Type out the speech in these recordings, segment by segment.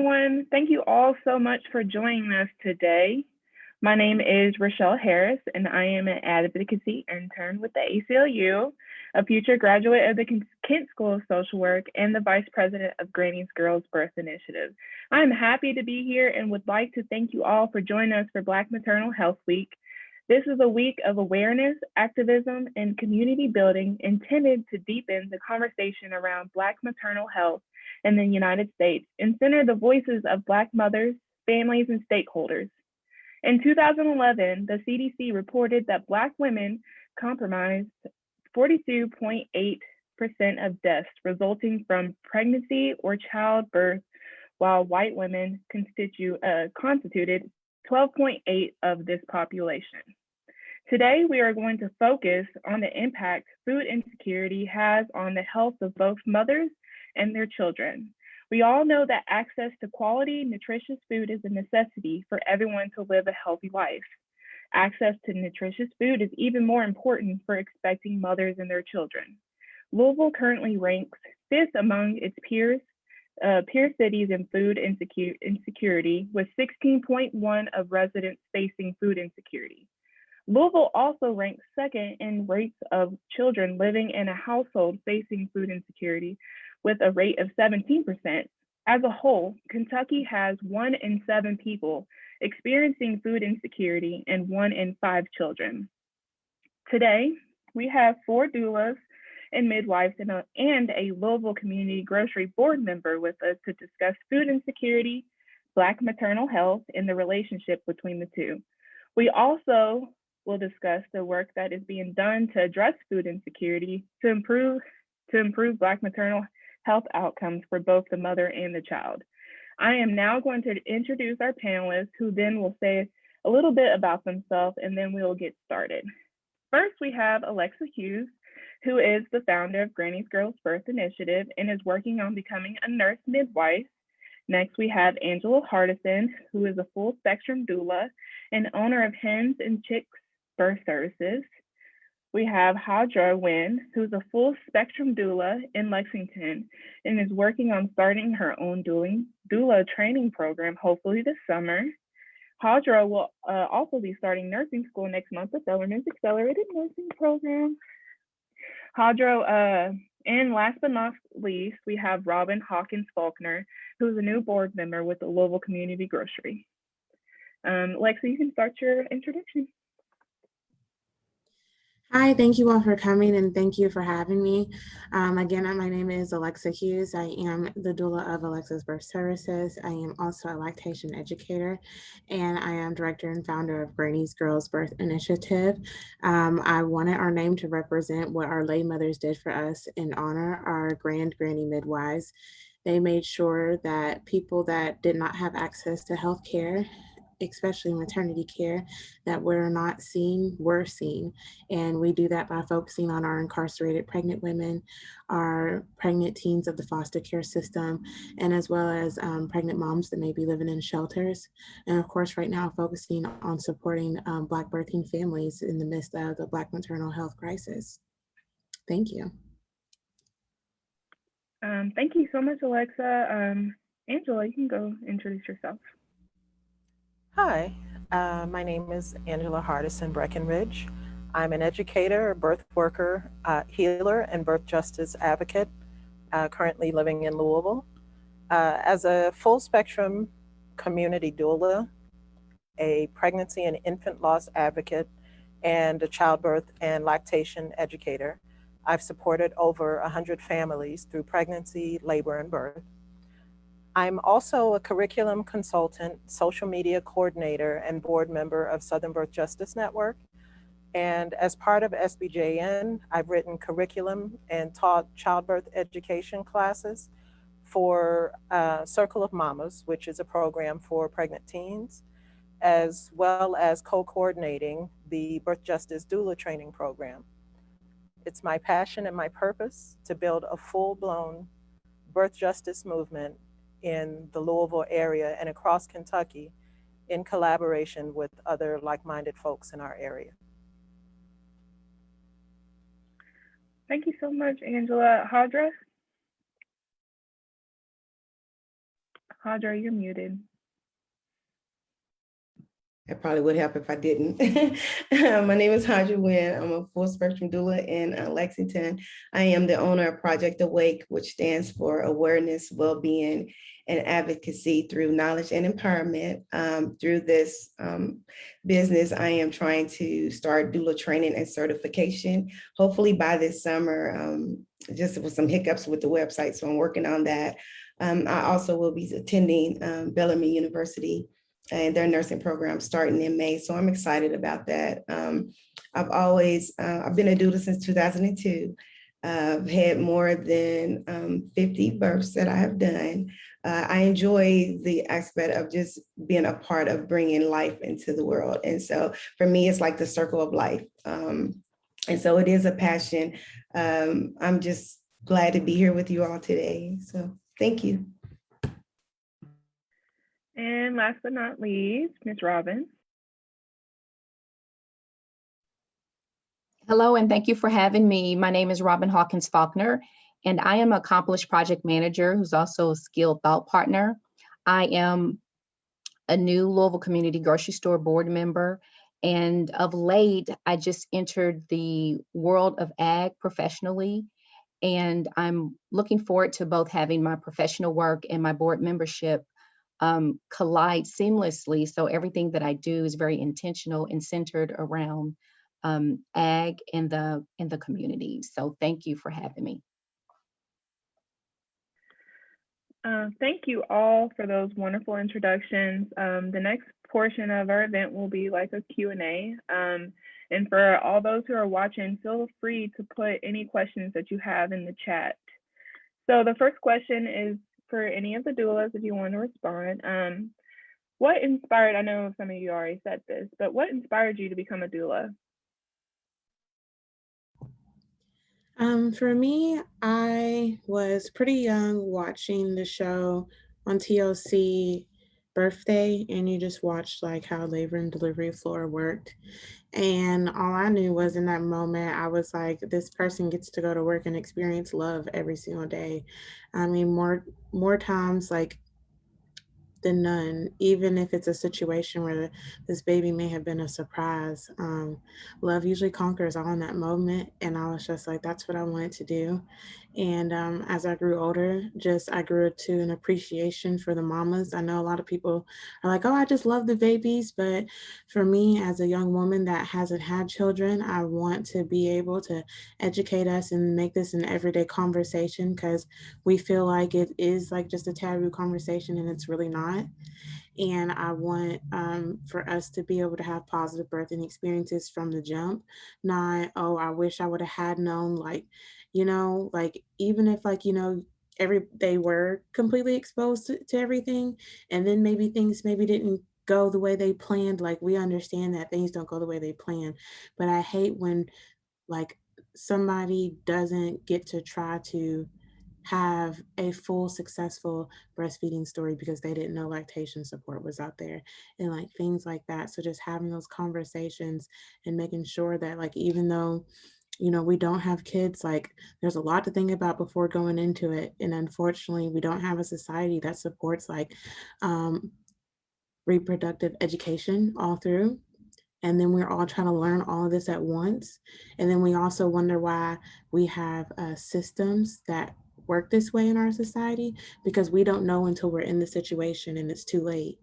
everyone. Thank you all so much for joining us today. My name is Rochelle Harris, and I am an advocacy intern with the ACLU, a future graduate of the Kent School of Social Work, and the vice president of Granny's Girls Birth Initiative. I'm happy to be here and would like to thank you all for joining us for Black Maternal Health Week. This is a week of awareness, activism, and community building intended to deepen the conversation around Black maternal health in the United States and center the voices of Black mothers, families, and stakeholders. In 2011, the CDC reported that Black women comprised 42.8% of deaths resulting from pregnancy or childbirth, while white women constituted 12.8% of this population. Today, we are going to focus on the impact food insecurity has on the health of both mothers and their children. We all know that access to quality, nutritious food is a necessity for everyone to live a healthy life. Access to nutritious food is even more important for expecting mothers and their children. Louisville currently ranks 5th among its peer cities in food insecurity, with 16.1% of residents facing food insecurity. Louisville also ranks 2nd in rates of children living in a household facing food insecurity, with a rate of 17%. As a whole, Kentucky has 1 in 7 people experiencing food insecurity and 1 in 5 children. Today, we have 4 doulas and midwives and a Louisville Community Grocery Board member with us to discuss food insecurity, Black maternal health, and the relationship between the two. We also will discuss the work that is being done to address food insecurity to improve Black maternal health outcomes for both the mother and the child. I am now going to introduce our panelists, who then will say a little bit about themselves, and then we will get started. First, we have Alexa Hughes, who is the founder of Granny's Girls Birth Initiative and is working on becoming a nurse midwife. Next, we have Angela Hardison, who is a full spectrum doula and owner of Hens and Chicks Birth Services. We have Hadra Nguyen, who's a full spectrum doula in Lexington and is working on starting her own doula training program, hopefully this summer. Hadra will also be starting nursing school next month with Bellarmine's Accelerated Nursing Program. Hadra, and last but not least, we have Robin Hawkins Faulkner, who's a new board member with the Louisville Community Grocery. Lexa, you can start your introduction. Hi, thank you all for coming and thank you for having me. Again, my name is Alexa Hughes. I am the doula of Alexa's Birth Services. I am also a lactation educator, and I am director and founder of Granny's Girls Birth Initiative. I wanted our name to represent what our lay mothers did for us and honor our grand granny midwives. They made sure that people that did not have access to health care, especially maternity care, that we're not seen, we're seen. And we do that by focusing on our incarcerated pregnant women, our pregnant teens of the foster care system, and as well as pregnant moms that may be living in shelters. And of course, right now, focusing on supporting Black birthing families in the midst of the Black maternal health crisis. Thank you. Thank you so much, Alexa. Angela, you can go introduce yourself. Hi, my name is Angela Hardison Breckenridge. I'm an educator, a birth worker, healer, and birth justice advocate, currently living in Louisville. As a full spectrum community doula, a pregnancy and infant loss advocate, and a childbirth and lactation educator, I've supported over 100 families through pregnancy, labor, and birth. I'm also a curriculum consultant, social media coordinator, and board member of Southern Birth Justice Network. And as part of SBJN, I've written curriculum and taught childbirth education classes for Circle of Mamas, which is a program for pregnant teens, as well as co-coordinating the Birth Justice Doula training program. It's my passion and my purpose to build a full-blown birth justice movement in the Louisville area and across Kentucky in collaboration with other like-minded folks in our area. Thank you so much, Angela. Hadra? Hadra, you're muted. That probably would help if I didn't. My name is Hadra Wynn. I'm a full spectrum doula in Lexington. I am the owner of Project Awake, which stands for Awareness, Wellbeing, and Advocacy through Knowledge and Empowerment. Through this business, I am trying to start doula training and certification, hopefully by this summer, just with some hiccups with the website, so I'm working on that. I also will be attending Bellamy University and their nursing program starting in May. So I'm excited about that. I've been a doula since 2002. I've had more than 50 births that I have done. I enjoy the aspect of just being a part of bringing life into the world. And so for me, it's like the circle of life. And so it is a passion. I'm just glad to be here with you all today. So thank you. And last but not least, Ms. Robbins. Hello, and thank you for having me. My name is Robin Hawkins Faulkner, and I am an accomplished project manager who's also a skilled thought partner. I am a new Louisville Community Grocery Store board member, and of late, I just entered the world of ag professionally, and I'm looking forward to both having my professional work and my board membership collide seamlessly. So everything that I do is very intentional and centered around ag and the community. So thank you for having me. Thank you all for those wonderful introductions. The next portion of our event will be like a Q&A. And for all those who are watching, feel free to put any questions that you have in the chat. So the first question is for any of the doulas, if you want to respond. What inspired, I know some of you already said this, but what inspired you to become a doula? For me, I was pretty young watching the show on TLC Birthday, and you just watched like how labor and delivery floor worked. And all I knew was in that moment, I was like, this person gets to go to work and experience love every single day. I mean, more times like than none, even if it's a situation where this baby may have been a surprise. Love usually conquers all in that moment. And I was just like, that's what I wanted to do. And as I grew older, I grew to an appreciation for the mamas. I know a lot of people are like, oh, I just love the babies. But for me, as a young woman that hasn't had children, I want to be able to educate us and make this an everyday conversation, because we feel like it is like just a taboo conversation, and it's really not. And I want for us to be able to have positive birthing experiences from the jump, not, oh, I wish I would have had known, like, like even if like, they were completely exposed to everything, and then maybe things maybe didn't go the way they planned. Like, we understand that things don't go the way they plan, but I hate when like somebody doesn't get to try to have a full successful breastfeeding story because they didn't know lactation support was out there, and like things like that. So just having those conversations and making sure that like, even though we don't have kids, like there's a lot to think about before going into it. And unfortunately, we don't have a society that supports like reproductive education all through. And then we're all trying to learn all of this at once. And then we also wonder why we have systems that work this way in our society, because we don't know until we're in the situation and it's too late.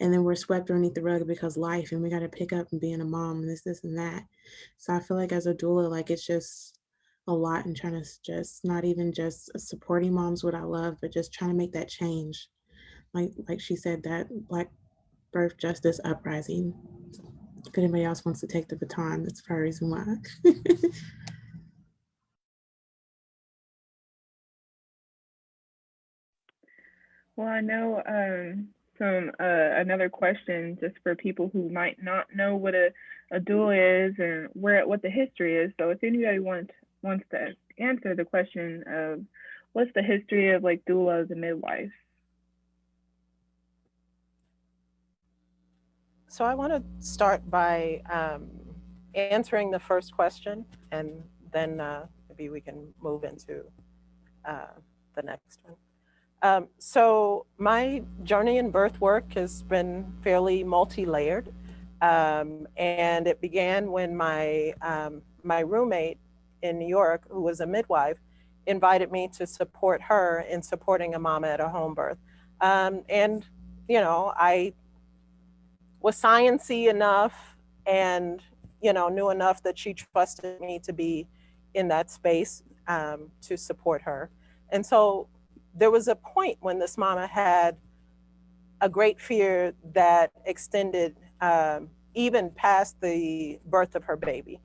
And then we're swept underneath the rug because life, and we got to pick up and being a mom and this and that. So I feel like as a doula, like it's just a lot, and trying to just not even just supporting moms what I love, but just trying to make that change. Like she said, that Black birth justice uprising. If anybody else wants to take the baton, that's the reason why. Well, I know from another question, just for people who might not know what a doula is and what the history is. So if anybody wants to answer the question of what's the history of like doulas and midwives. So I want to start by answering the first question, and then maybe we can move into the next one. So my journey in birth work has been fairly multi-layered. And it began when my roommate in New York, who was a midwife, invited me to support her in supporting a mama at a home birth. And, I was sciencey enough and, knew enough that she trusted me to be in that space to support her. And so there was a point when this mama had a great fear that extended even past the birth of her baby.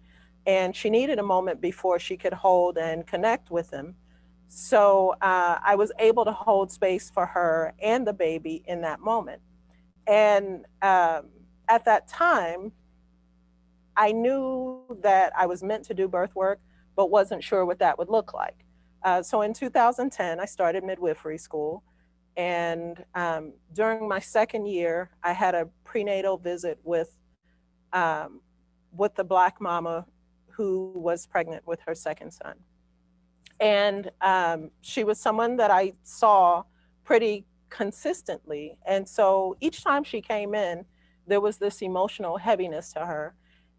And she needed a moment before she could hold and connect with him. So I was able to hold space for her and the baby in that moment. And at that time, I knew that I was meant to do birth work, but wasn't sure what that would look like. So in 2010, I started midwifery school. And during my second year, I had a prenatal visit with the Black mama who was pregnant with her second son. And she was someone that I saw pretty consistently. And so each time she came in, there was this emotional heaviness to her.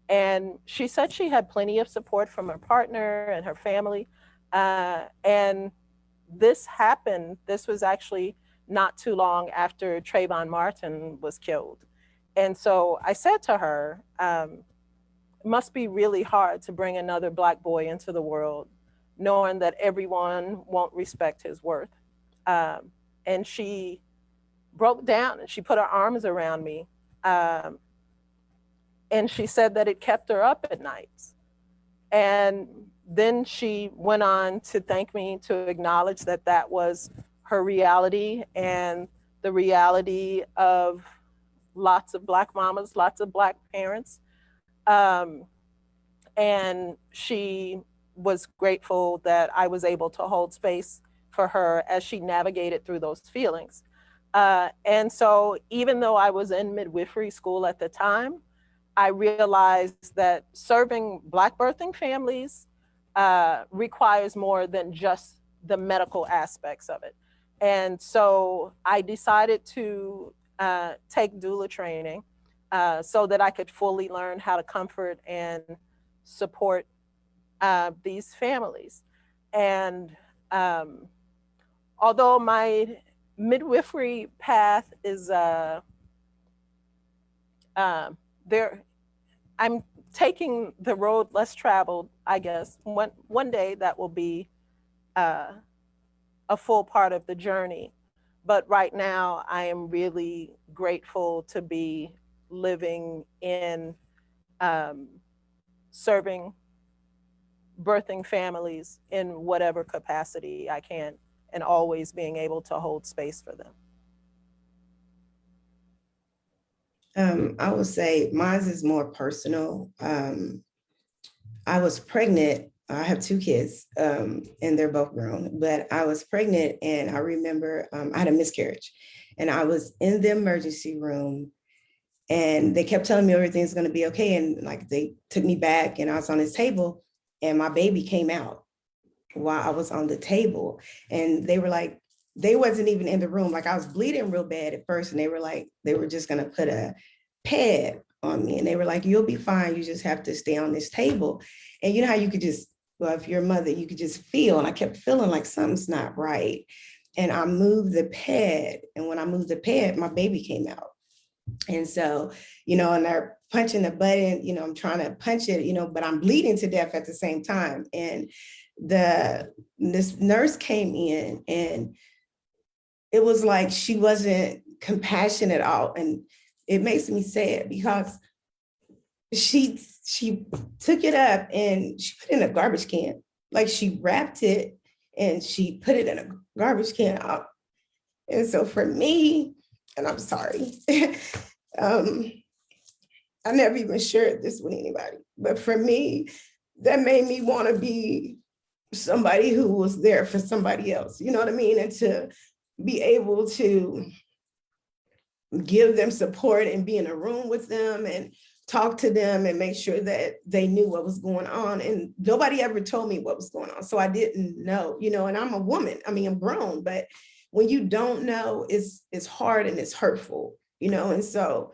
And she said she had plenty of support from her partner and her family. And this happened, this was actually not too long after Trayvon Martin was killed. And so I said to her, it must be really hard to bring another Black boy into the world, knowing that everyone won't respect his worth. And she broke down and she put her arms around me. And she said that it kept her up at nights. And then she went on to thank me, to acknowledge that that was her reality and the reality of lots of Black mamas, lots of Black parents. And she was grateful that I was able to hold space for her as she navigated through those feelings. And so even though I was in midwifery school at the time, I realized that serving Black birthing families requires more than just the medical aspects of it. And so I decided to take doula training so that I could fully learn how to comfort and support these families. And although my midwifery path is I'm taking the road less traveled, I guess. One day that will be a full part of the journey. But right now, I am really grateful to be living in serving birthing families in whatever capacity I can, and always being able to hold space for them. I would say mine is more personal. I was pregnant. I have two kids, and they're both grown, but I was pregnant and I remember I had a miscarriage and I was in the emergency room and they kept telling me everything's going to be okay. And like they took me back and I was on this table and my baby came out while I was on the table. And they were like, they wasn't even in the room. Like I was bleeding real bad at first. And they were like, they were just going to put a pad on me. And they were like, you'll be fine. You just have to stay on this table. And you know how you could just, well, if you're a mother, you could just feel, and I kept feeling like something's not right. And I moved the pad. And when I moved the pad, my baby came out. And so, and they're punching the button, I'm trying to punch it, but I'm bleeding to death at the same time. And this nurse came in and it was like she wasn't compassionate at all. And it makes me sad because she took it up and she put it in a garbage can. Like she wrapped it and she put it in a garbage can out. And so for me, and I'm sorry, I never even shared this with anybody, but for me, that made me want to be somebody who was there for somebody else, you know what I mean? And to be able to give them support and be in a room with them and talk to them and make sure that they knew what was going on. And nobody ever told me what was going on. So I didn't know, and I'm a woman, I'm grown, but when you don't know, it's hard and it's hurtful, and so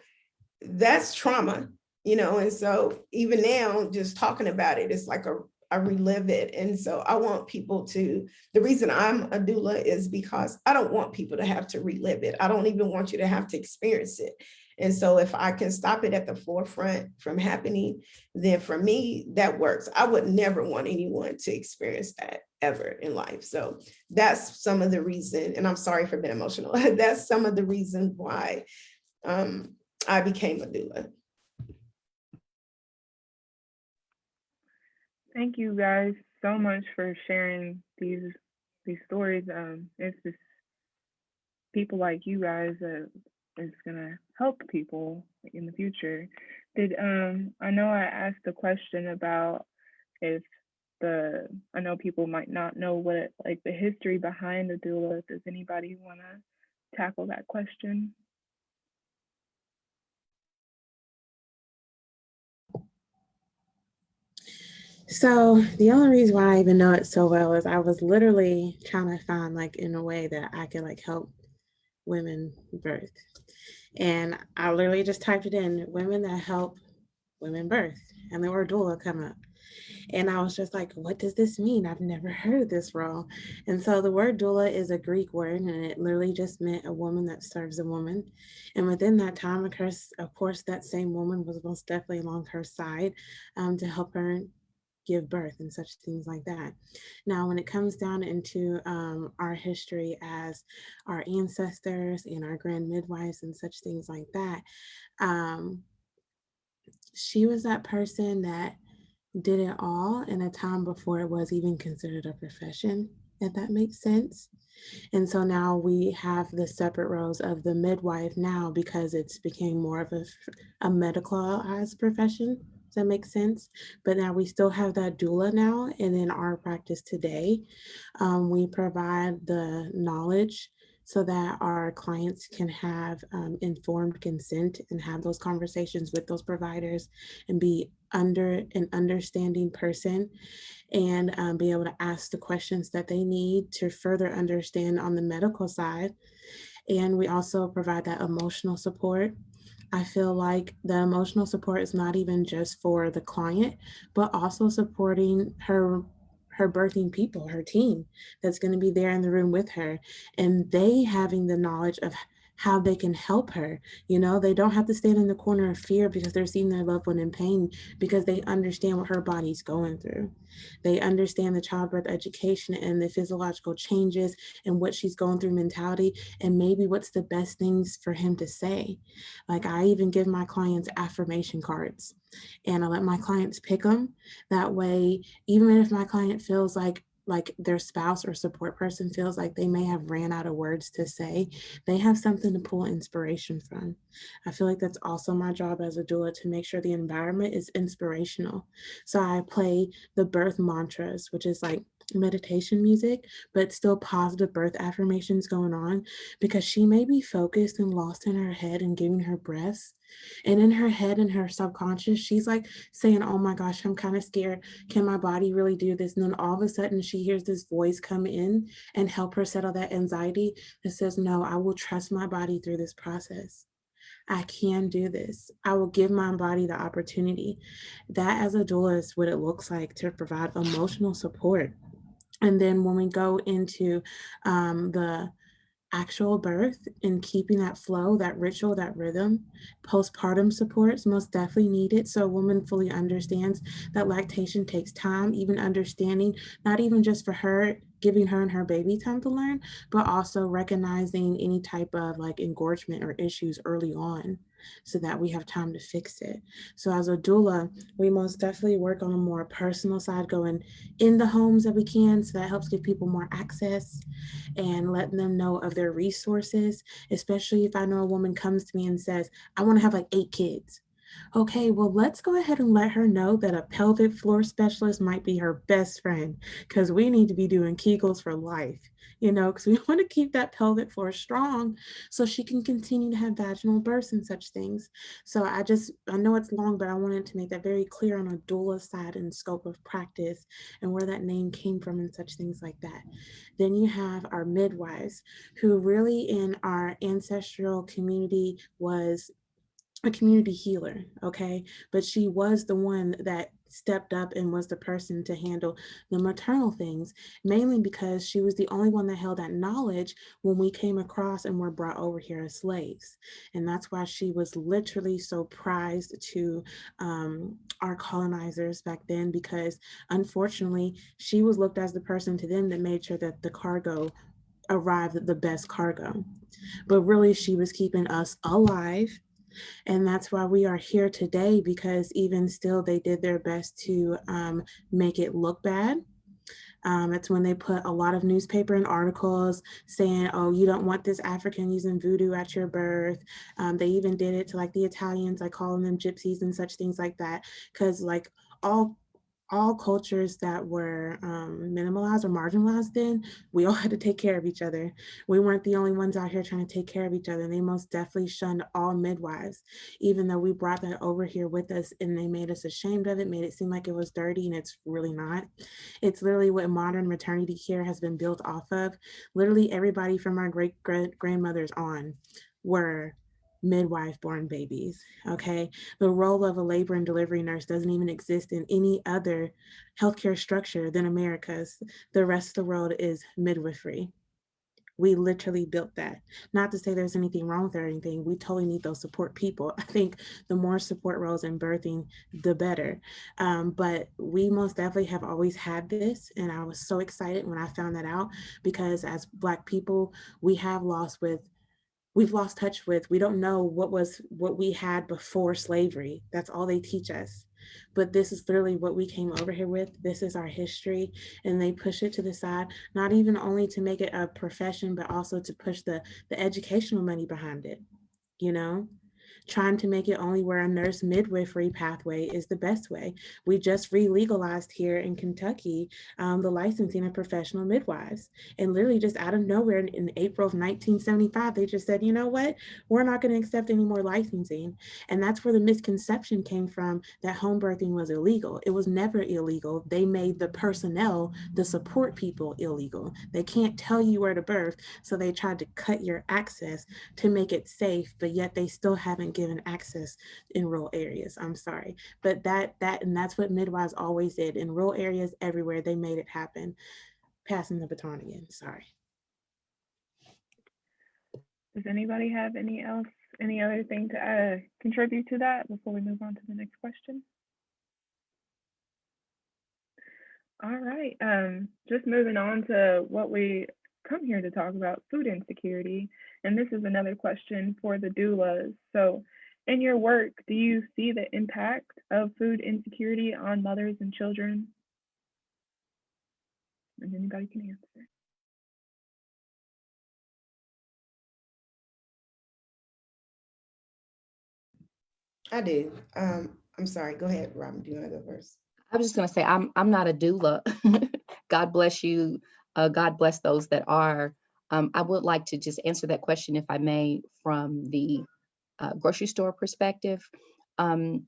that's trauma, and so even now, just talking about it, it's like I relive it. And so I want people the reason I'm a doula is because I don't want people to have to relive it. I don't even want you to have to experience it. And so if I can stop it at the forefront from happening, then for me, that works. I would never want anyone to experience that ever in life. So that's some of the reason, and I'm sorry for being emotional. That's some of the reason why I became a doula. Thank you guys so much for sharing these stories. It's just people like you guys that is gonna help people in the future. I know I asked a question about if I know people might not know what the history behind the doula. Does anybody want to tackle that question? So the only reason why I even know it so well is I was literally trying to find in a way that I could help women birth. And I literally just typed it in, women that help women birth, and the word doula come up. And I was just like, what does this mean? I've never heard this role. And so the word doula is a Greek word, and it literally just meant a woman that serves a woman. And within that time, of course, that same woman was most definitely along her side to help her give birth and such things like that. Now, when it comes down into our history as our ancestors and our grand midwives and such things like that, she was that person that did it all in a time before it was even considered a profession, if that makes sense. And so now we have the separate roles of the midwife now because it's became more of a medicalized profession. Does that make sense? But now we still have that doula now. And in our practice today, we provide the knowledge so that our clients can have informed consent and have those conversations with those providers and be under an understanding person and be able to ask the questions that they need to further understand on the medical side. And we also provide that emotional support. I feel like the emotional support is not even just for the client, but also supporting her birthing people, her team that's going to be there in the room with her, and they having the knowledge of how they can help her. They don't have to stand in the corner of fear because they're seeing their loved one in pain, because they understand what her body's going through. They understand the childbirth education and the physiological changes and what she's going through mentality, and maybe what's the best things for him to say. I even give my clients affirmation cards, and I let my clients pick them. That way, even if my client feels like their spouse or support person feels like they may have ran out of words to say, they have something to pull inspiration from. I feel like that's also my job as a doula, to make sure the environment is inspirational. So I play the birth mantras, which is meditation music, but still positive birth affirmations going on, because she may be focused and lost in her head and giving her breaths. And in her head and her subconscious, she's saying, oh my gosh, I'm kind of scared. Can my body really do this? And then all of a sudden she hears this voice come in and help her settle that anxiety that says, no, I will trust my body through this process. I can do this. I will give my body the opportunity. That as a doula is what it looks like to provide emotional support. And then when we go into the actual birth and keeping that flow, that ritual, that rhythm, postpartum supports most definitely needed. So a woman fully understands that lactation takes time, even understanding, not even just for her, giving her and her baby time to learn, but also recognizing any type of engorgement or issues early on, so that we have time to fix it. So as a doula, we most definitely work on a more personal side, going in the homes that we can. So that helps give people more access and letting them know of their resources, especially if I know a woman comes to me and says, I want to have 8 kids. Okay, well, let's go ahead and let her know that a pelvic floor specialist might be her best friend, because we need to be doing Kegels for life, because we want to keep that pelvic floor strong so she can continue to have vaginal births and such things. So I know it's long, but I wanted to make that very clear on a doula side and scope of practice and where that name came from and such things like that. Then you have our midwives, who really in our ancestral community was a community healer, okay? But she was the one that stepped up and was the person to handle the maternal things, mainly because she was the only one that held that knowledge when we came across and were brought over here as slaves. And that's why she was literally so prized to our colonizers back then, because unfortunately, she was looked as the person to them that made sure that the cargo arrived at the best cargo. But really, she was keeping us alive. And that's why we are here today, because even still, they did their best to make it look bad. It's when they put a lot of newspaper and articles saying, oh, you don't want this African using voodoo at your birth. They even did it to like the Italians, like calling them gypsies and such things like that. Because like all cultures that were minimalized or marginalized then, we all had to take care of each other. We weren't the only ones out here trying to take care of each other. And they most definitely shunned all midwives, even though we brought that over here with us, and they made us ashamed of it, made it seem like it was dirty, and it's really not. It's literally what modern maternity care has been built off of. Literally everybody from our great grandmothers on were midwife born babies, okay? The role of a labor and delivery nurse doesn't even exist in any other healthcare structure than America's. The rest of the world is midwifery. We literally built that. Not to say there's anything wrong with it or anything. We totally need those support people. I think the more support roles in birthing, the better. But we most definitely have always had this. And I was so excited when I found that out, because as Black people, we've lost touch with, we don't know what we had before slavery. That's all they teach us. But this is literally what we came over here with. This is our history. And they push it to the side, not even only to make it a profession, but also to push the educational money behind it, trying to make it only where a nurse midwifery pathway is the best way. We just re-legalized here in Kentucky the licensing of professional midwives. And literally just out of nowhere in April of 1975, they just said, you know what, we're not going to accept any more licensing. And that's where the misconception came from, that home birthing was illegal. It was never illegal. They made the personnel, the support people, illegal. They can't tell you where to birth, so they tried to cut your access to make it safe, but yet they still haven't given access in rural areas. I'm sorry, but that's what midwives always did in rural areas everywhere. They made it happen. Passing the baton again. Sorry. Does anybody have any other thing to contribute to that before we move on to the next question? All right, just moving on to what we come here to talk about, food insecurity. And this is another question for the doulas. So in your work, do you see the impact of food insecurity on mothers and children? And anybody can answer. I do. I'm sorry. Go ahead, Robin. Do you want to go first? I was just going to say, I'm not a doula. God bless you. God bless those that are. I would like to just answer that question, if I may, from the grocery store perspective. One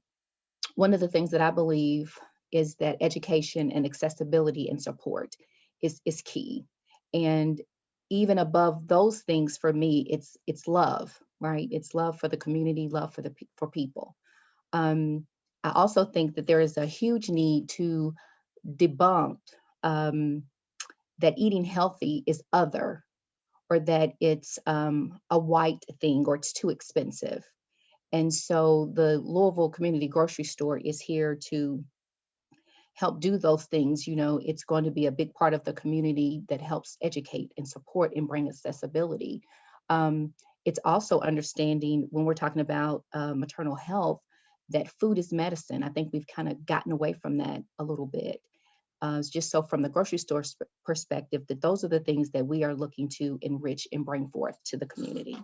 of the things that I believe is that education and accessibility and support is key. And even above those things, for me, it's love, right? It's love for the community, love for people. I also think that there is a huge need to debunk that eating healthy is other, or that it's a white thing, or it's too expensive. And so the Louisville Community Grocery Store is here to help do those things. It's going to be a big part of the community that helps educate and support and bring accessibility. It's also understanding, when we're talking about maternal health, that food is medicine. I think we've kind of gotten away from that a little bit. Just so from the grocery store perspective, that those are the things that we are looking to enrich and bring forth to the community.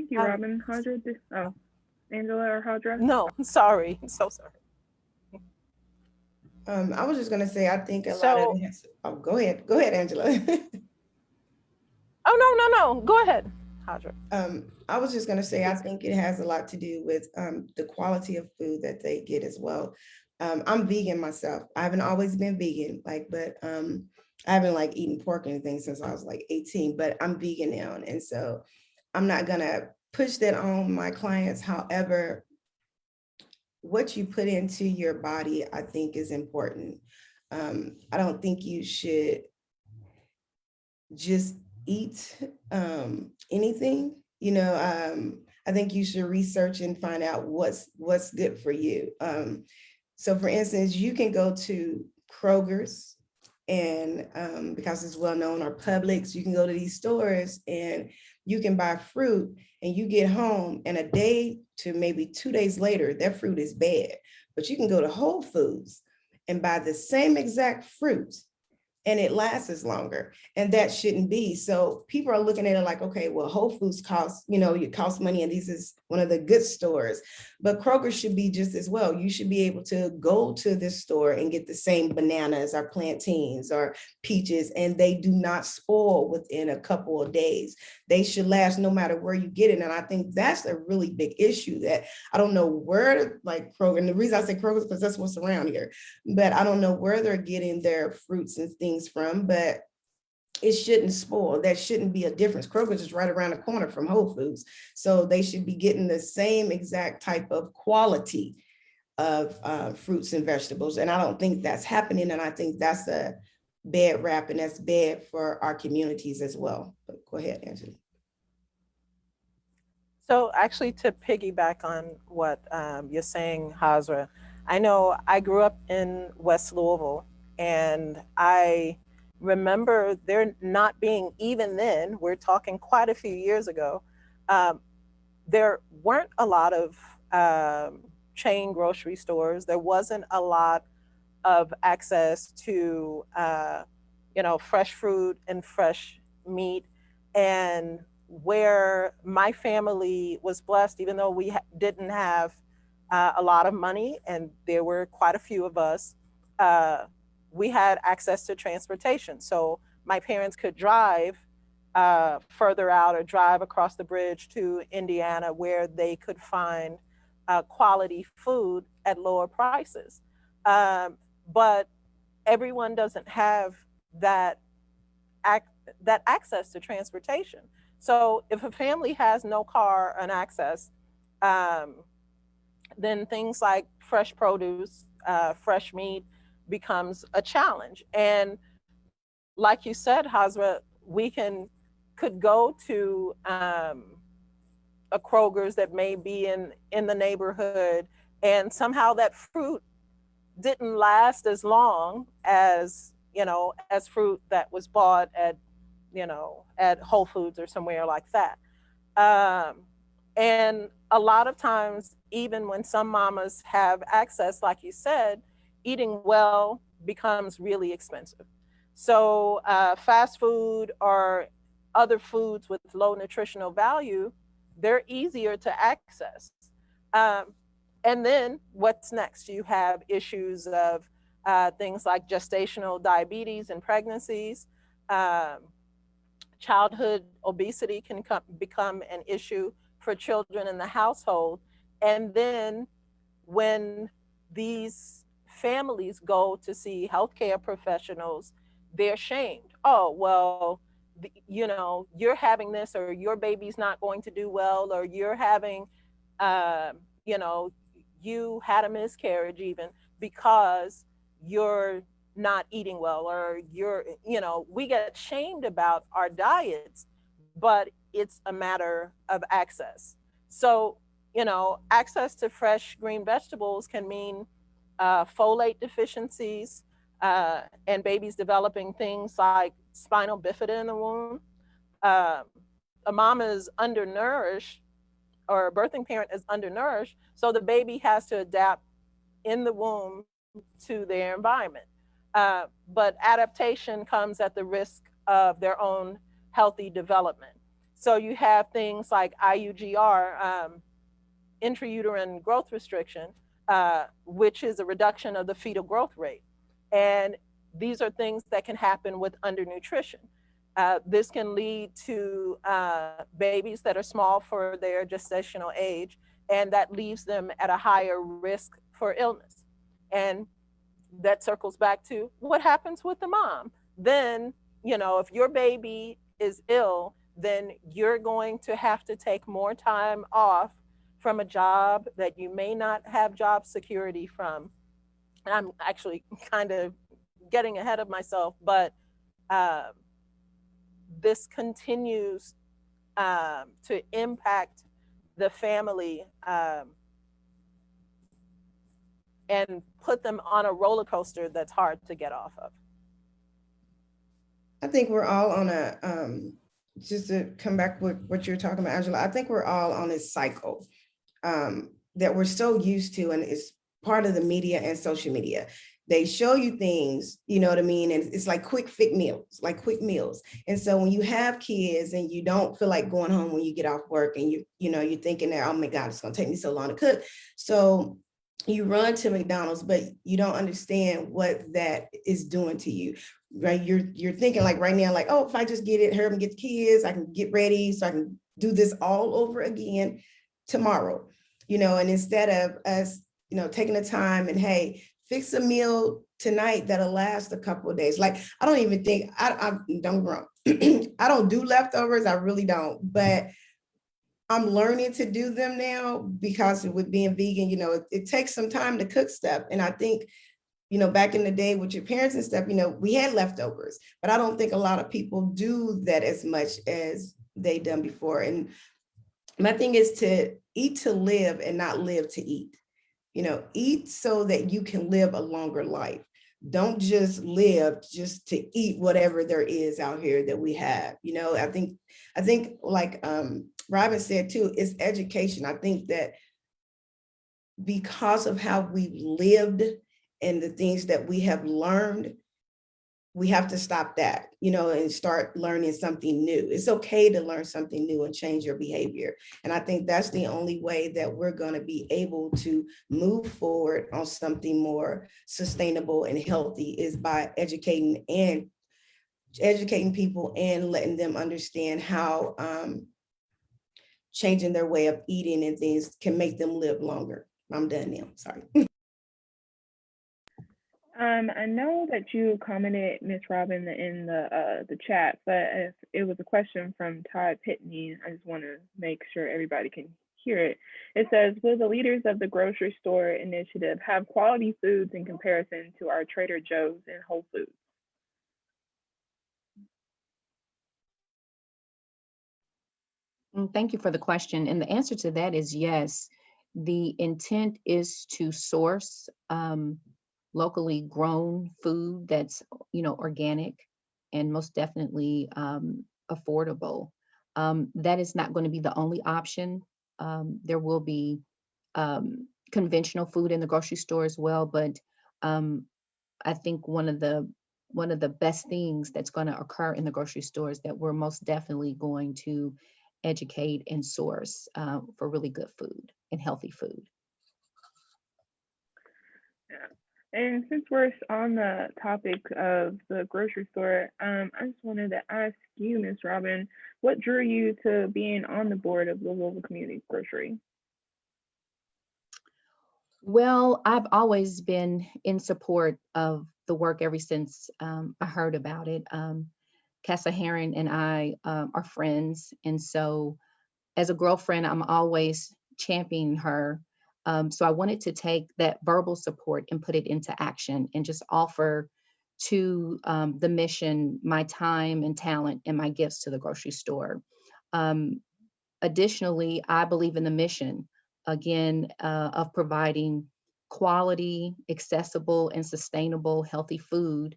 Thank you, Robin. Hadra, oh, Angela or Hadra? No, sorry. I'm so sorry. I was just gonna say, I think a lot of it has, oh, go ahead, Angela. Oh, no. Go ahead, Hadra. I was just gonna say, I think it has a lot to do with the quality of food that they get as well. I'm vegan myself. I haven't always been vegan, but I haven't eaten pork or anything since I was 18, but I'm vegan now. And so I'm not gonna push that on my clients. However, what you put into your body, I think, is important. I don't think you should just eat anything. I think you should research and find out what's good for you. So for instance, you can go to Kroger's and because it's well known, or Publix, you can go to these stores and you can buy fruit and you get home and a day to maybe 2 days later, that fruit is bad. But you can go to Whole Foods and buy the same exact fruit and it lasts longer. And that shouldn't be. So people are looking at it like, okay, well, Whole Foods it costs money and this is one of the good stores, but Kroger should be just as well. You should be able to go to this store and get the same bananas or plantains or peaches, and they do not spoil within a couple of days. They should last no matter where you get it. And I think that's a really big issue that I don't know where Kroger, and the reason I say Kroger is because that's what's around here, but I don't know where they're getting their fruits and things from, but it shouldn't spoil. That shouldn't be a difference. Kroger's is right around the corner from Whole Foods. So they should be getting the same exact type of quality of fruits and vegetables. And I don't think that's happening. And I think that's a bad rap, and that's bad for our communities as well. But go ahead, Angela. So actually, to piggyback on what you're saying, Hazra, I know I grew up in West Louisville, and I remember there not being, even then, we're talking quite a few years ago, there weren't a lot of chain grocery stores. There wasn't a lot of access to, fresh fruit and fresh meat. And where my family was blessed, even though we didn't have a lot of money, and there were quite a few of us, we had access to transportation. So my parents could drive further out or drive across the bridge to Indiana, where they could find quality food at lower prices. But everyone doesn't have that access to transportation. So if a family has no car and access, then things like fresh produce, fresh meat becomes a challenge. And like you said, Hazra, we could go to a Kroger's that may be in the neighborhood, and somehow that fruit didn't last as long as fruit that was bought at Whole Foods or somewhere like that. And a lot of times, even when some mamas have access, like you said, eating well becomes really expensive. So fast food or other foods with low nutritional value, they're easier to access. And then what's next? You have issues of things like gestational diabetes and pregnancies. Childhood obesity can become an issue for children in the household. And then when these families go to see healthcare professionals, they're shamed. Oh, well, you're having this, or your baby's not going to do well, or you're having, you had a miscarriage even because you're not eating well, or we get shamed about our diets, but it's a matter of access. So, access to fresh green vegetables can mean folate deficiencies, and babies developing things like spinal bifida in the womb. A mom is undernourished, or a birthing parent is undernourished, so the baby has to adapt in the womb to their environment. But adaptation comes at the risk of their own healthy development. So you have things like IUGR, intrauterine growth restriction, which is a reduction of the fetal growth rate. And these are things that can happen with undernutrition. This can lead to babies that are small for their gestational age, and that leaves them at a higher risk for illness. And that circles back to what happens with the mom. Then, you know, if your baby is ill, then you're going to have to take more time off from a job that you may not have job security from. And I'm actually kind of getting ahead of myself, but this continues to impact the family and put them on a roller coaster that's hard to get off of. I think we're all on a, just to come back with what you're talking about, Angela, I think we're all on this cycle that we're so used to, and it's part of the media and social media. They show you things, you know what I mean? And it's like quick meals. And so when you have kids and you don't feel like going home when you get off work, and you're thinking that, oh my God, it's gonna take me so long to cook. So you run to McDonald's, but you don't understand what that is doing to you, right? You're thinking like right now, like, oh, if I just get it, hurry up and get the kids, I can get ready so I can do this all over again tomorrow, and instead of us, taking the time and, hey, fix a meal tonight that'll last a couple of days. Like, I don't even think, I don't wrong. I don't do leftovers, I really don't, but I'm learning to do them now because with being vegan, it takes some time to cook stuff. And I think, back in the day with your parents and stuff, we had leftovers, but I don't think a lot of people do that as much as they done before. And my thing is to eat to live and not live to eat. Eat so that you can live a longer life. Don't just live just to eat whatever there is out here that we have. I think like Robin said too, it's education. I think that because of how we've lived and the things that we have learned, we have to stop that, and start learning something new. It's okay to learn something new and change your behavior. And I think that's the only way that we're going to be able to move forward on something more sustainable and healthy, is by educating people and letting them understand how changing their way of eating and things can make them live longer. I'm done now, sorry. I know that you commented, Ms. Robin, in the chat, but if it was a question from Todd Pitney, I just want to make sure everybody can hear it. It says, will the leaders of the grocery store initiative have quality foods in comparison to our Trader Joe's and Whole Foods? Thank you for the question. And the answer to that is yes. The intent is to source locally grown food that's, organic and most definitely affordable. That is not going to be the only option. There will be conventional food in the grocery store as well, but I think one of the best things that's going to occur in the grocery store is that we're most definitely going to educate and source for really good food and healthy food. Yeah. And since we're on the topic of the grocery store, I just wanted to ask you, Ms. Robin, what drew you to being on the board of the Louisville Community Grocery? Well, I've always been in support of the work ever since I heard about it. Casa Heron and I are friends. And so as a girlfriend, I'm always championing her. So I wanted to take that verbal support and put it into action and just offer to the mission my time and talent and my gifts to the grocery store. Additionally, I believe in the mission, again, of providing quality, accessible, and sustainable healthy food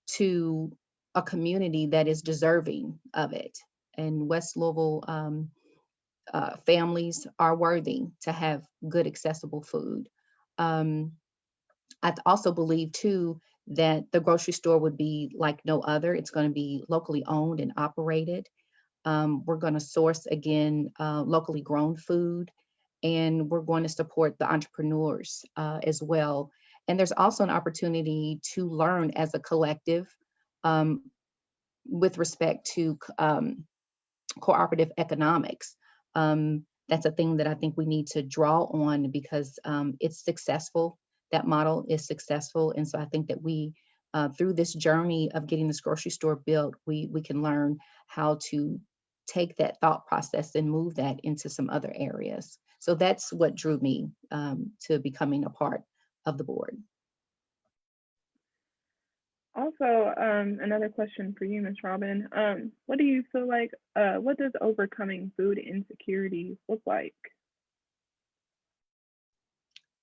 to a community that is deserving of it. And West Louisville families are worthy to have good, accessible food. I also believe too that the grocery store would be like no other. It's going to be locally owned and operated. We're going to source, again, locally grown food, and we're going to support the entrepreneurs as well. And there's also an opportunity to learn as a collective um, with respect to cooperative economics. That's a thing that I think we need to draw on because it's successful. That model is successful. And so I think that we, through this journey of getting this grocery store built, we can learn how to take that thought process and move that into some other areas. So that's what drew me to becoming a part of the board. Also, another question for you, Ms. Robin. What do you feel like, what does overcoming food insecurity look like?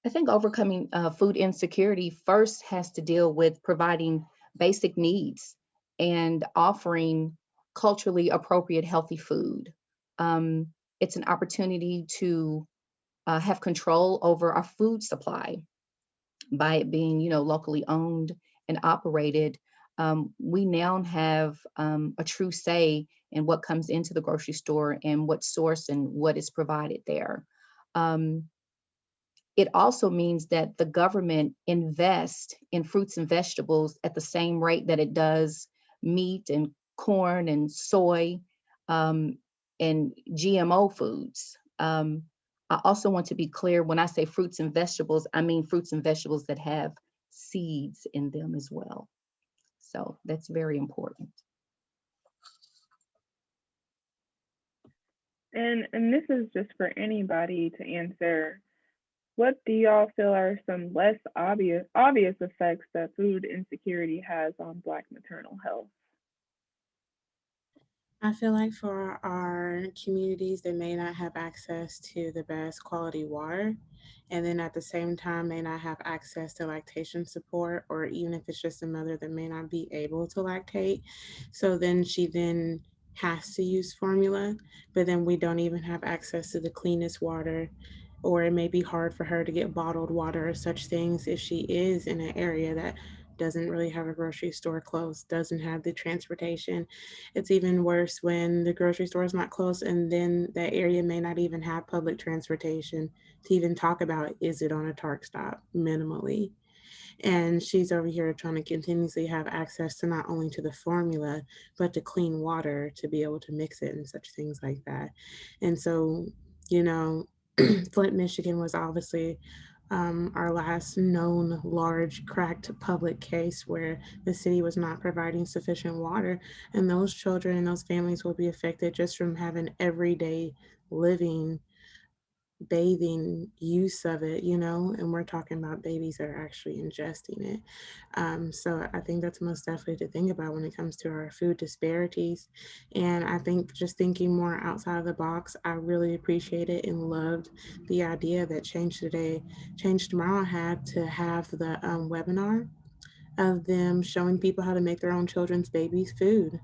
I think overcoming food insecurity first has to deal with providing basic needs and offering culturally appropriate healthy food. It's an opportunity to have control over our food supply by it being, locally owned and operated. We now have a true say in what comes into the grocery store and what source and what is provided there. It also means that the government invests in fruits and vegetables at the same rate that it does meat and corn and soy and GMO foods. I also want to be clear, when I say fruits and vegetables, I mean fruits and vegetables that have seeds in them as well. So that's very important. And this is just for anybody to answer. What do y'all feel are some less obvious effects that food insecurity has on Black maternal health? I feel like for our communities that may not have access to the best quality water, and then at the same time may not have access to lactation support, or even if it's just a mother that may not be able to lactate. So then she then has to use formula, but then we don't even have access to the cleanest water, or it may be hard for her to get bottled water or such things if she is in an area that doesn't really have a grocery store close, doesn't have the transportation. It's even worse when the grocery store is not close and then that area may not even have public transportation to even talk about, is it on a TARC stop minimally? And she's over here trying to continuously have access to not only to the formula, but to clean water to be able to mix it and such things like that. And so, Flint, Michigan was obviously our last known large cracked public case where the city was not providing sufficient water, and those children and those families will be affected just from having everyday living bathing use of it, and we're talking about babies that are actually ingesting it. So I think that's most definitely to think about when it comes to our food disparities. And I think just thinking more outside of the box, I really appreciated and loved the idea that Change Today, Change Tomorrow had to have the webinar of them showing people how to make their own children's babies' food.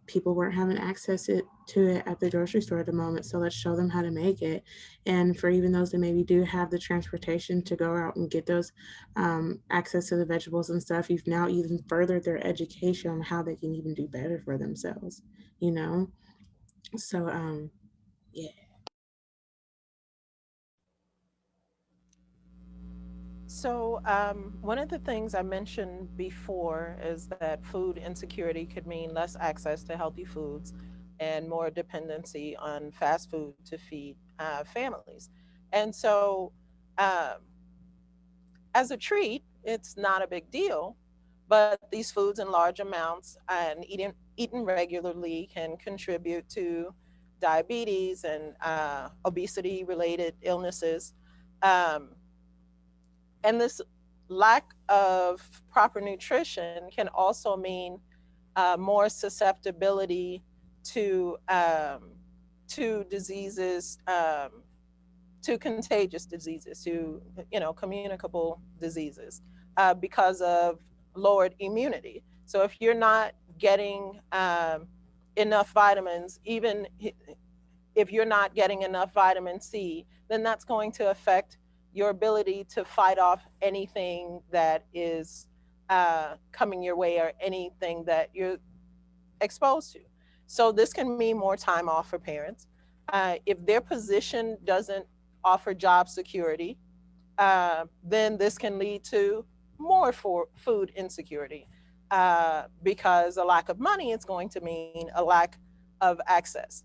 People weren't having access to it at the grocery store at the moment, so let's show them how to make it. And for even those that maybe do have the transportation to go out and get those access to the vegetables and stuff, you've now even furthered their education on how they can even do better for themselves, So yeah. So one of the things I mentioned before is that food insecurity could mean less access to healthy foods and more dependency on fast food to feed families. And so as a treat, it's not a big deal, but these foods in large amounts and eaten regularly can contribute to diabetes and obesity related illnesses. Um, and this lack of proper nutrition can also mean more susceptibility to diseases, to contagious diseases, to communicable diseases, because of lowered immunity. So if you're not getting enough vitamins, even if you're not getting enough vitamin C, then that's going to affect your ability to fight off anything that is coming your way or anything that you're exposed to. So this can mean more time off for parents. If their position doesn't offer job security, then this can lead to more for food insecurity, because a lack of money is going to mean a lack of access.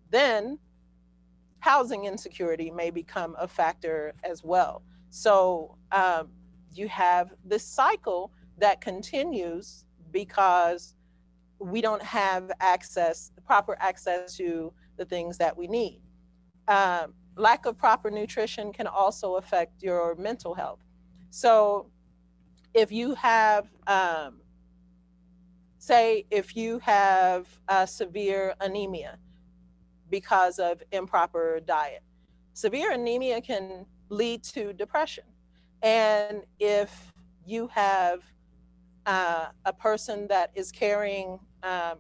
Then housing insecurity may become a factor as well. So you have this cycle that continues because we don't have proper access to the things that we need. Lack of proper nutrition can also affect your mental health. So if you have, say, if you have severe anemia because of improper diet, severe anemia can lead to depression. And if you have a person that is carrying a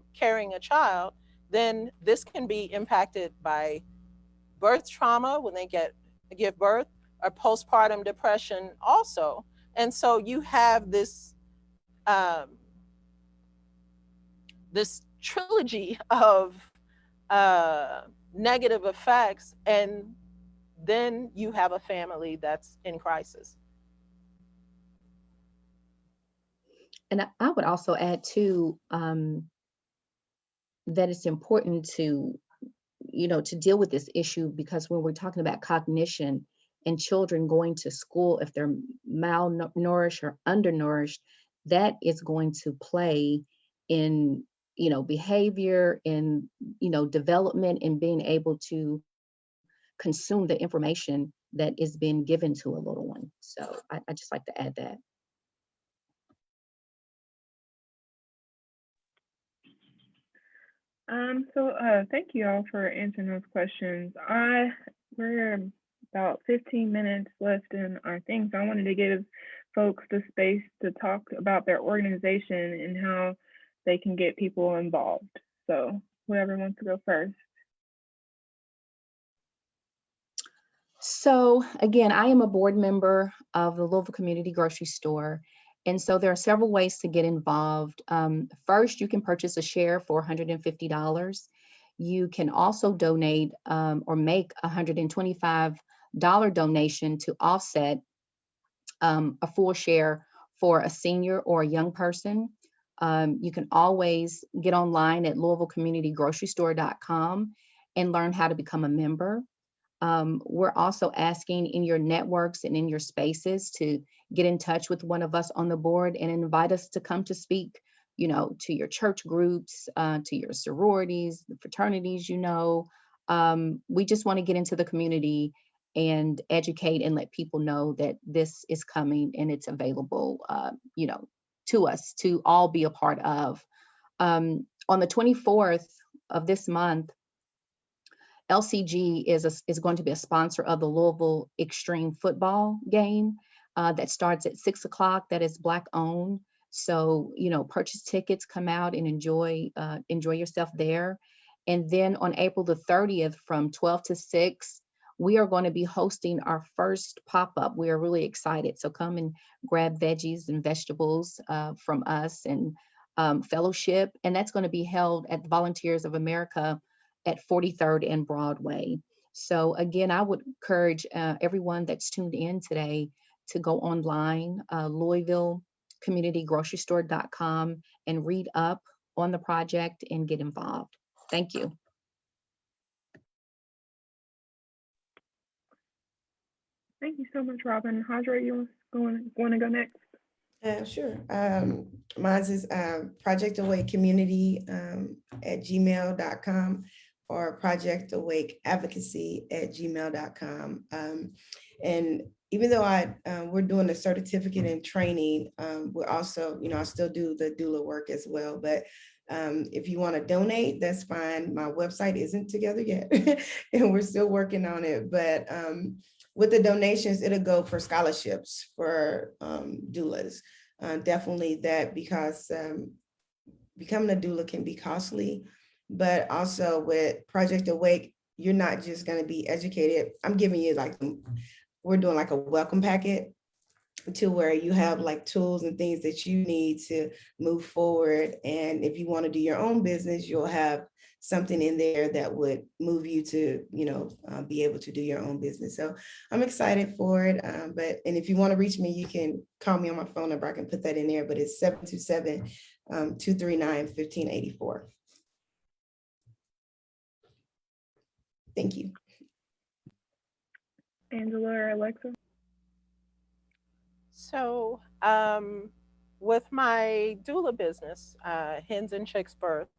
child, then this can be impacted by birth trauma when they give birth, or postpartum depression also. And so you have this this trilogy of negative effects, and then you have a family that's in crisis. And I would also add too, that it's important to, to deal with this issue, because when we're talking about cognition and children going to school, if they're malnourished or undernourished, that is going to play in, behavior, in, development, and being able to consume the information that is being given to a little one. So I just like to add that. Thank you all for answering those questions. We're about 15 minutes left in our thing, so I wanted to give folks the space to talk about their organization and how they can get people involved. So whoever wants to go first. So again, I am a board member of the Louisville Community Grocery Store. And so there are several ways to get involved. First, you can purchase a share for $150. You can also donate or make a $125 donation to offset a full share for a senior or a young person. You can always get online at LouisvilleCommunityGroceryStore.com and learn how to become a member. We're also asking in your networks and in your spaces to get in touch with one of us on the board and invite us to come to speak, to your church groups, to your sororities, the fraternities, we just want to get into the community and educate and let people know that this is coming and it's available, to us to all be a part of. On the 24th of this month, LCG is going to be a sponsor of the Louisville Extreme football game that starts at 6 o'clock. That is Black owned. So, purchase tickets, come out and enjoy yourself there. And then on April the 30th from 12 to 6, we are going to be hosting our first pop-up. We are really excited. So come and grab veggies and vegetables from us and fellowship. And that's going to be held at the Volunteers of America at 43rd and Broadway. So again, I would encourage everyone that's tuned in today to go online, LouisvilleCommunityGroceryStore.com, and read up on the project and get involved. Thank you. Thank you so much, Robin. Hajra, you want to go next? Sure. Mine is projectawakeCommunity@gmail.com or projectawakeadvocacy@gmail.com. And even though we're doing a certificate in training, we're also, I still do the doula work as well. But if you want to donate, that's fine. My website isn't together yet, and we're still working on it. But with the donations, it'll go for scholarships for doulas. Definitely that, because becoming a doula can be costly, but also with Project Awake, you're not just going to be educated. I'm giving you we're doing like a welcome packet. to where you have like tools and things that you need to move forward. And if you want to do your own business, you'll have something in there that would move you to, be able to do your own business. So I'm excited for it. And if you want to reach me, you can call me on my phone number. I can put that in there, but it's 727-239-1584. Thank you. Angela or Alexa? So with my doula business, Hens and Chicks Birth,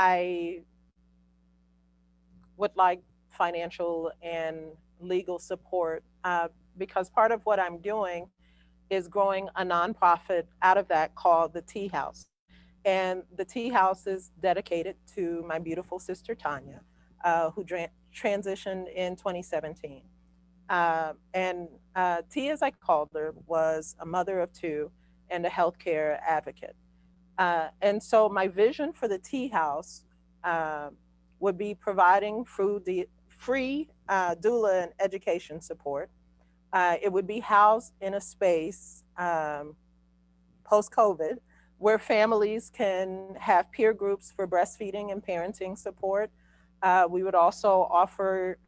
I would like financial and legal support because part of what I'm doing is growing a nonprofit out of that called the Tea House. And the Tea House is dedicated to my beautiful sister, Tanya, who transitioned in 2017. T, as I called her, was a mother of two and a healthcare advocate. And so my vision for the Tea House would be providing free doula and education support. It would be housed in a space post-COVID where families can have peer groups for breastfeeding and parenting support. We would also offer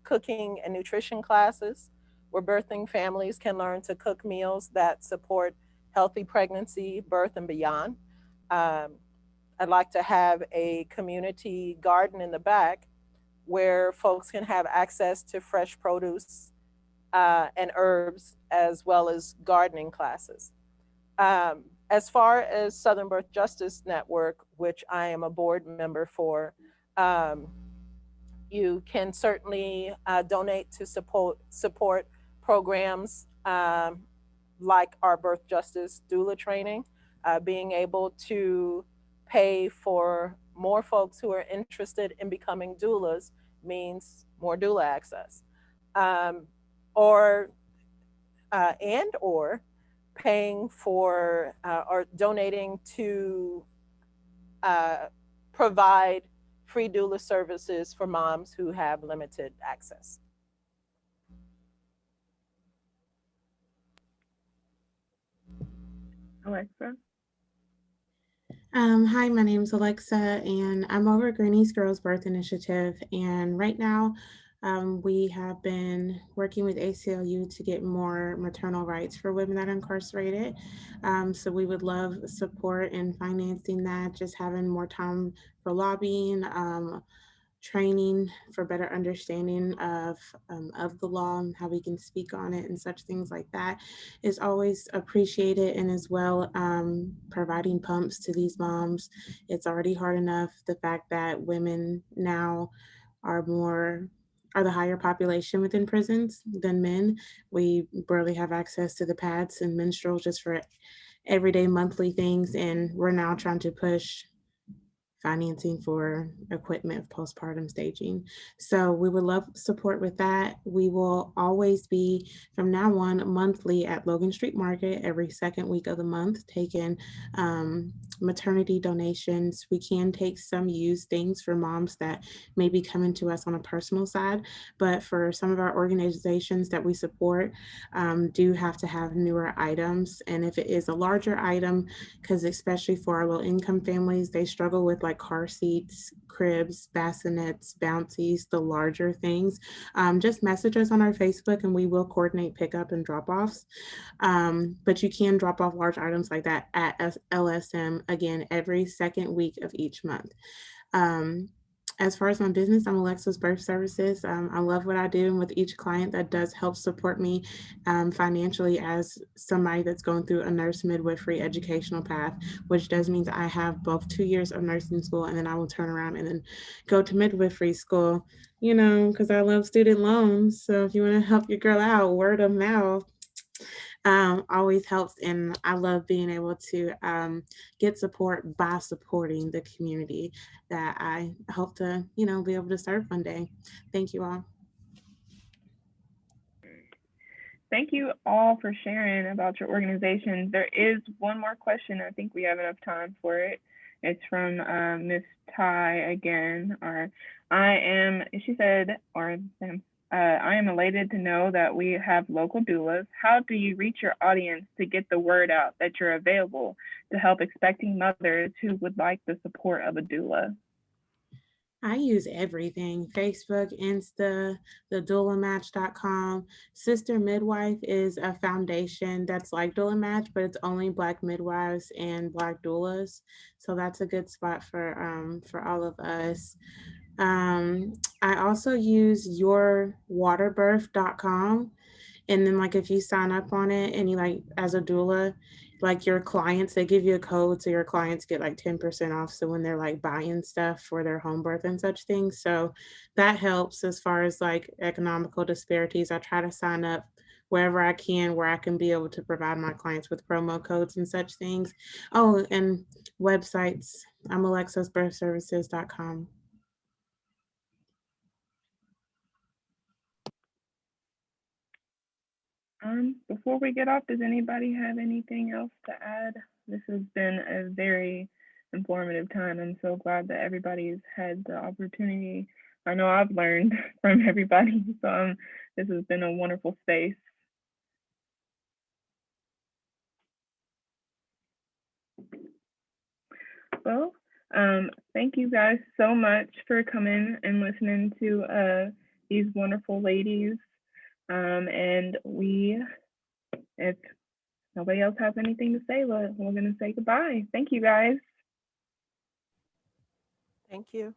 cooking and nutrition classes where birthing families can learn to cook meals that support healthy pregnancy, birth, and beyond. I'd like to have a community garden in the back where folks can have access to fresh produce and herbs, as well as gardening classes. As far as Southern Birth Justice Network, which I am a board member for, you can certainly donate to support programs like our birth justice doula training, being able to pay for more folks who are interested in becoming doulas means more doula access. Or paying for or donating to provide free doula services for moms who have limited access. Alexa? Hi, my name is Alexa, and I'm over Granny's Girls Birth Initiative. And right now, we have been working with ACLU to get more maternal rights for women that are incarcerated. So we would love support in financing that, just having more time for lobbying, training for better understanding of the law and how we can speak on it and such things like that is always appreciated. And as well, providing pumps to these moms. It's already hard enough. The fact that women now are the higher population within prisons than men. We barely have access to the pads and menstrual just for everyday monthly things. And we're now trying to push financing for equipment of postpartum staging. So we would love support with that. We will always be, from now on, monthly at Logan Street Market every second week of the month, taking maternity donations. We can take some used things for moms that may be coming to us on a personal side, but for some of our organizations that we support, do have to have newer items. And if it is a larger item, because especially for our low income families, they struggle with like car seats, cribs, bassinets, bouncies, the larger things, just message us on our Facebook and we will coordinate pickup and drop offs. But you can drop off large items like that at LSM, again, every second week of each month. As far as my business, I'm Alexa's Birth Services. I love what I do, and with each client that does help support me financially as somebody that's going through a nurse midwifery educational path, which does mean that I have both 2 years of nursing school and then I will turn around and then go to midwifery school, because I love student loans. So if you want to help your girl out, word of mouth always helps. And I love being able to get support by supporting the community that I hope to, be able to serve one day. Thank you all. Thank you all for sharing about your organization. There is one more question. I think we have enough time for it. It's from Miss Ty again, she said, I am elated to know that we have local doulas. How do you reach your audience to get the word out that you're available to help expecting mothers who would like the support of a doula? I use everything: Facebook, Insta, the doulamatch.com. Sister Midwife is a foundation that's like Doula Match, but it's only Black midwives and Black doulas. So that's a good spot for all of us. I also use yourwaterbirth.com. And then like if you sign up on it and you like as a doula, like your clients, they give you a code so your clients get like 10% off. So when they're like buying stuff for their home birth and such things. So that helps as far as like economical disparities. I try to sign up wherever I can where I can be able to provide my clients with promo codes and such things. Oh, and websites. I'm alexasbirthservices.com. Before we get off, does anybody have anything else to add? This has been a very informative time. I'm so glad that everybody's had the opportunity. I know I've learned from everybody, so this has been a wonderful space. Well, thank you guys so much for coming and listening to these wonderful ladies. And if nobody else has anything to say, we're going to say goodbye. Thank you, guys. Thank you.